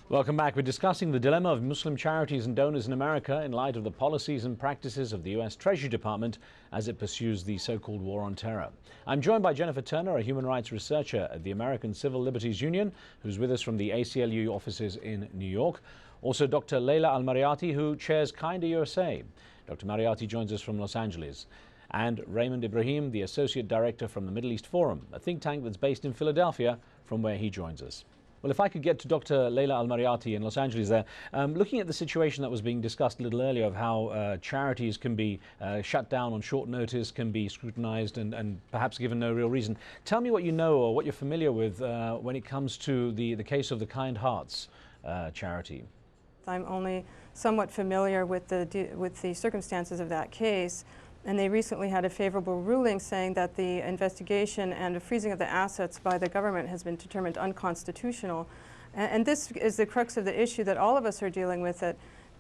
Welcome back. We're discussing the dilemma of Muslim charities and donors in America in light of the policies and practices of the U.S. Treasury Department as it pursues the so-called war on terror. I'm joined by Jennifer Turner, a human rights researcher at the American Civil Liberties Union, who's with us from the ACLU offices in New York. Also, Dr. Leila Al-Marayati, who chairs Kinda USA. Dr. Marayati joins us from Los Angeles. And Raymond Ibrahim, the Associate Director from the Middle East Forum, a think tank that's based in Philadelphia, from where he joins us. Well, if I could get to Dr. Leila Al-Marayati in Los Angeles there, looking at the situation that was being discussed a little earlier of how charities can be shut down on short notice, can be scrutinized and perhaps given no real reason. Tell me what you know or what you're familiar with when it comes to the case of the Kind Hearts charity. I'm only somewhat familiar with the circumstances of that case. And they recently had a favorable ruling saying that the investigation and the freezing of the assets by the government has been determined unconstitutional. And this is the crux of the issue that all of us are dealing with,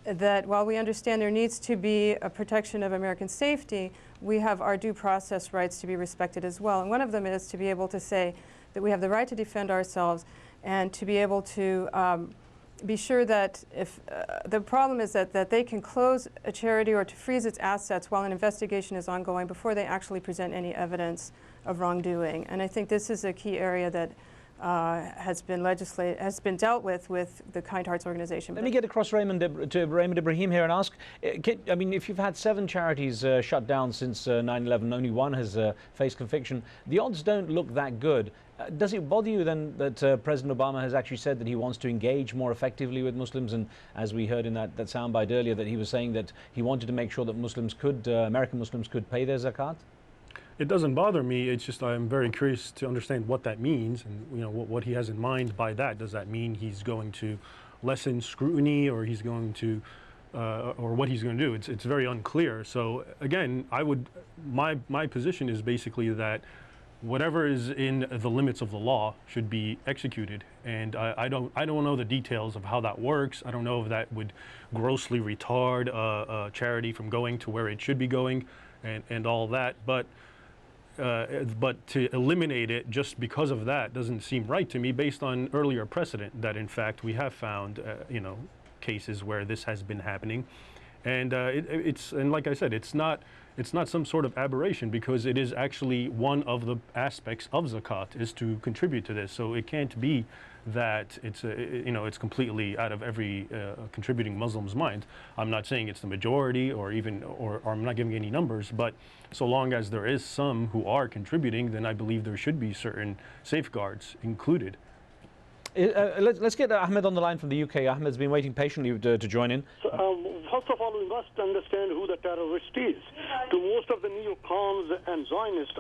that while we understand there needs to be a protection of American safety, we have our due process rights to be respected as well. And one of them is to be able to say that we have the right to defend ourselves and to be able to be sure that if the problem is that they can close a charity or to freeze its assets while an investigation is ongoing before they actually present any evidence of wrongdoing. And I think this is a key area that has been dealt with the Kind Hearts organization. Let me get across to Raymond Ibrahim here and ask, I mean, if you've had 7 charities shut down since 9/11, only one has faced conviction, the odds don't look that good. Does it bother you then that President Obama has actually said that he wants to engage more effectively with Muslims, and as we heard in that soundbite earlier, that he was saying that he wanted to make sure that Muslims could, American Muslims could pay their zakat? It doesn't bother me. It's just I'm very curious to understand what that means, and what he has in mind by that. Does that mean he's going to lessen scrutiny, or he's going to, or what he's going to do? It's very unclear. So again, my position is basically that whatever is in the limits of the law should be executed, and I don't know the details of how that works. I don't know if that would grossly retard a charity from going to where it should be going, and all that. But to eliminate it just because of that doesn't seem right to me, based on earlier precedent that in fact we have found cases where this has been happening, and and like I said, it's not some sort of aberration, because it is actually one of the aspects of zakat is to contribute to this. So it can't be that it's completely out of every contributing Muslim's mind. I'm not saying it's the majority, or I'm not giving any numbers, but so long as there is some who are contributing, then I believe there should be certain safeguards included. Let's get Ahmed on the line from the UK. Ahmed's been waiting patiently to join in. So, first of all, we must understand who the terrorist is. To most of the neocons and Zionists,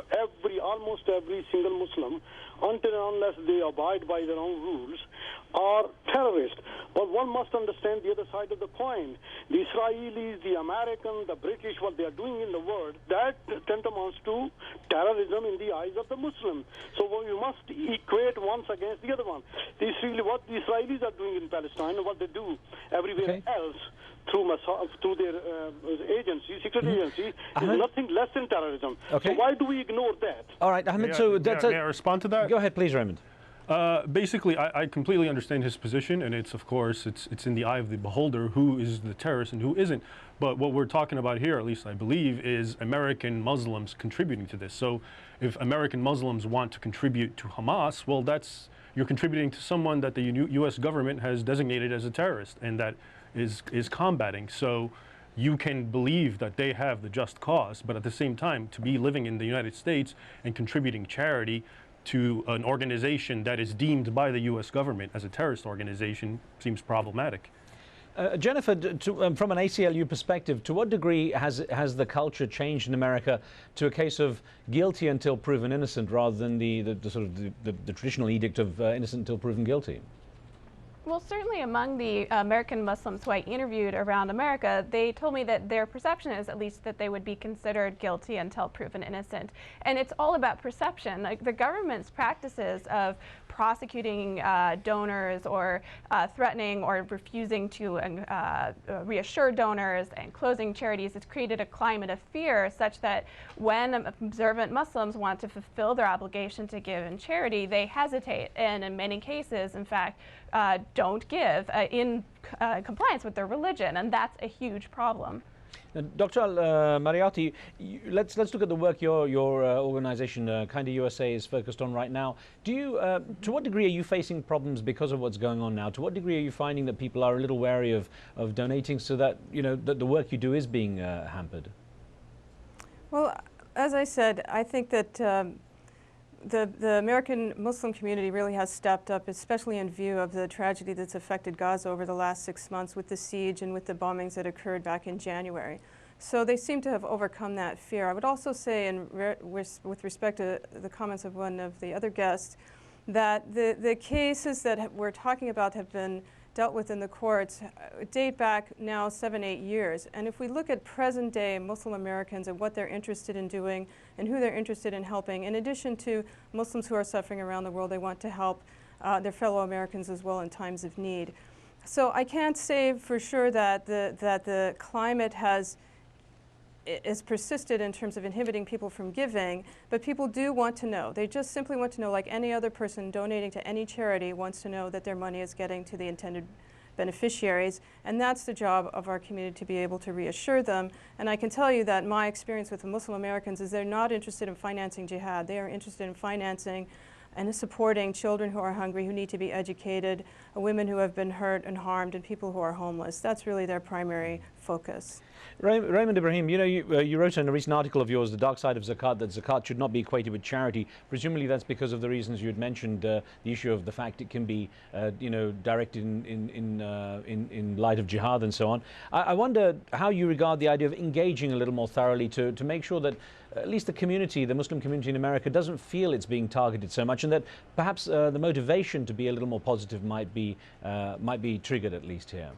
almost every single Muslim, until and unless they abide by their own rules, are terrorists. But one must understand the other side of the coin. The Israelis, the Americans, the British, what they are doing in the world, that tantamounts to terrorism in the eyes of the Muslim. So we must equate one against the other one. This is really what the Israelis are doing in Palestine, and what they do everywhere else through their agency, secret agency, is nothing less than terrorism. So why do we ignore that? All right, Ahmed, may I respond to that? Go ahead, please, Raymond. Basically, I completely understand his position, and it's, of course, it's in the eye of the beholder who is the terrorist and who isn't. But what we're talking about here, at least I believe, is American Muslims contributing to this. So if American Muslims want to contribute to Hamas, well, you're contributing to someone that the U.S. government has designated as a terrorist and that is combating. So you can believe that they have the just cause, but at the same time, to be living in the United States and contributing charity to an organization that is deemed by the U.S. government as a terrorist organization seems problematic. Jennifer, from an ACLU perspective, to what degree has the culture changed in America to a case of guilty until proven innocent, rather than the traditional edict of innocent until proven guilty? Well, certainly among the American Muslims who I interviewed around America, they told me that their perception is at least that they would be considered guilty until proven innocent. And it's all about perception. Like the government's practices of prosecuting donors or threatening or refusing to reassure donors and closing charities has created a climate of fear such that when observant Muslims want to fulfill their obligation to give in charity, they hesitate. And in many cases, in fact, don't give in compliance with their religion, and that's a huge problem. Dr. Al-Marayati, let's look at the work your organization, Kinda USA, is focused on right now. Do you, to what degree are you facing problems because of what's going on now? To what degree are you finding that people are a little wary of donating, so that that the work you do is being hampered? Well, as I said, I think that the American Muslim community really has stepped up, especially in view of the tragedy that's affected Gaza over the last 6 months with the siege and with the bombings that occurred back in January. So they seem to have overcome that fear. I would also say, with respect to the comments of one of the other guests, that the cases that we're talking about have been dealt with in the courts date back now 7-8 years. And if we look at present day Muslim Americans and what they're interested in doing and who they're interested in helping, in addition to Muslims who are suffering around the world, they want to help their fellow Americans as well in times of need. So I can't say for sure that the climate is persisted in terms of inhibiting people from giving, but people do want to know. They just simply want to know, like any other person donating to any charity wants to know that their money is getting to the intended beneficiaries, and that's the job of our community, to be able to reassure them. And I can tell you that my experience with the Muslim Americans is they're not interested in financing jihad. They are interested in financing and supporting children who are hungry, who need to be educated, women who have been hurt and harmed, and people who are homeless. That's really their primary focus. Raymond Ibrahim, you wrote in a recent article of yours, The Dark Side of Zakat, that Zakat should not be equated with charity. Presumably that's because of the reasons you had mentioned, the issue of the fact it can be, directed in light of jihad and so on. I wonder how you regard the idea of engaging a little more thoroughly to make sure that at least the community, the Muslim community in America, doesn't feel it's being targeted so much, and that perhaps the motivation to be a little more positive might be triggered at least here.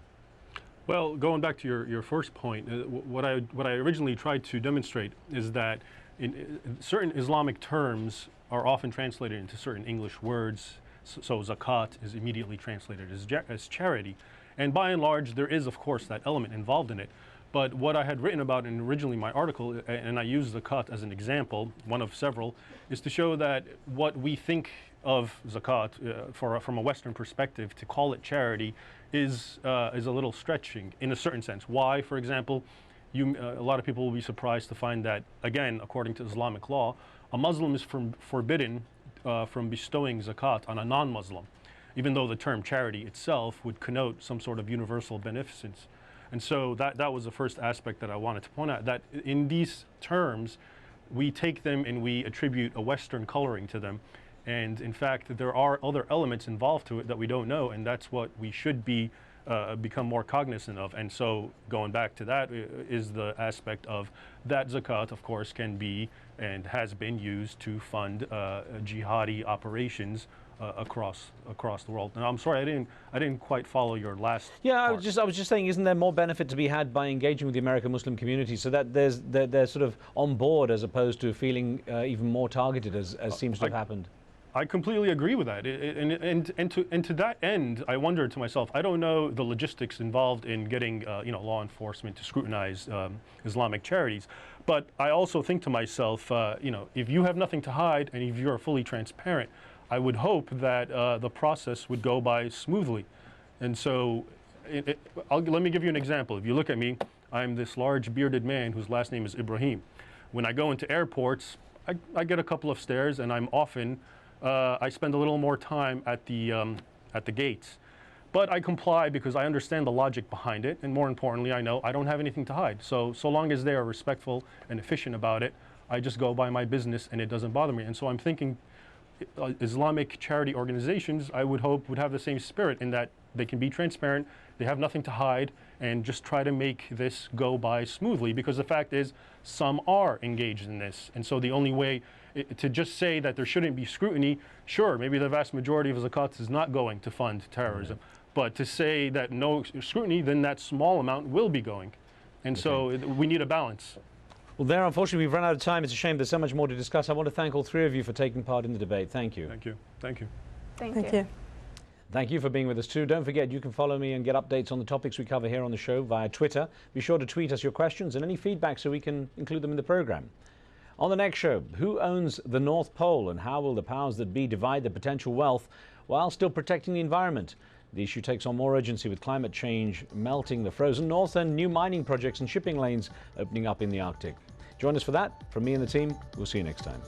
Well, going back to your first point, what I originally tried to demonstrate is that in certain Islamic terms are often translated into certain English words. So zakat is immediately translated as charity, and by and large there is of course that element involved in it. But what I had written about in originally my article, and I use zakat as an example, one of several, is to show that what we think of zakat from a Western perspective, to call it charity, is a little stretching in a certain sense. Why, for example, a lot of people will be surprised to find that, again, according to Islamic law, a Muslim is forbidden from bestowing zakat on a non-Muslim, even though the term charity itself would connote some sort of universal beneficence. And so that was the first aspect that I wanted to point out, that in these terms, we take them and we attribute a Western coloring to them. And in fact, there are other elements involved to it that we don't know, and that's what we should become more cognizant of. And so going back to that is the aspect of that zakat, of course, can be and has been used to fund jihadi operations across the world. And I'm sorry, I didn't quite follow your last part. I was just saying, isn't there more benefit to be had by engaging with the American Muslim community, so that they're sort of on board as opposed to feeling even more targeted, as seems to have happened? I completely agree with that, and to that end, I wonder to myself, I don't know the logistics involved in getting law enforcement to scrutinize Islamic charities, but I also think to myself, if you have nothing to hide and if you're fully transparent, I would hope that the process would go by smoothly. And so, let me give you an example. If you look at me, I'm this large bearded man whose last name is Ibrahim. When I go into airports, I get a couple of stares, and I'm often I spend a little more time at the gates. But I comply because I understand the logic behind it, and more importantly, I know I don't have anything to hide. So long as they are respectful and efficient about it, I just go by my business and it doesn't bother me. And so I'm thinking Islamic charity organizations, I would hope, would have the same spirit, in that they can be transparent, they have nothing to hide, and just try to make this go by smoothly, because the fact is some are engaged in this. And so the only way to just say that there shouldn't be scrutiny, sure, maybe the vast majority of zakat is not going to fund terrorism, but to say that no scrutiny, then that small amount will be going. And so we need a balance. Well, there, unfortunately, we've run out of time. It's a shame. There's so much more to discuss. I want to thank all three of you for taking part in the debate. Thank you. Thank you. Thank you. Thank Thank you. you. Thank you for being with us too. Don't forget, you can follow me and get updates on the topics we cover here on the show via Twitter. Be sure to tweet us your questions and any feedback so we can include them in the program. On the next show, who owns the North Pole, and how will the powers that be divide the potential wealth while still protecting the environment? The issue takes on more urgency with climate change melting the frozen north and new mining projects and shipping lanes opening up in the Arctic. Join us for that. From me and the team, we'll see you next time.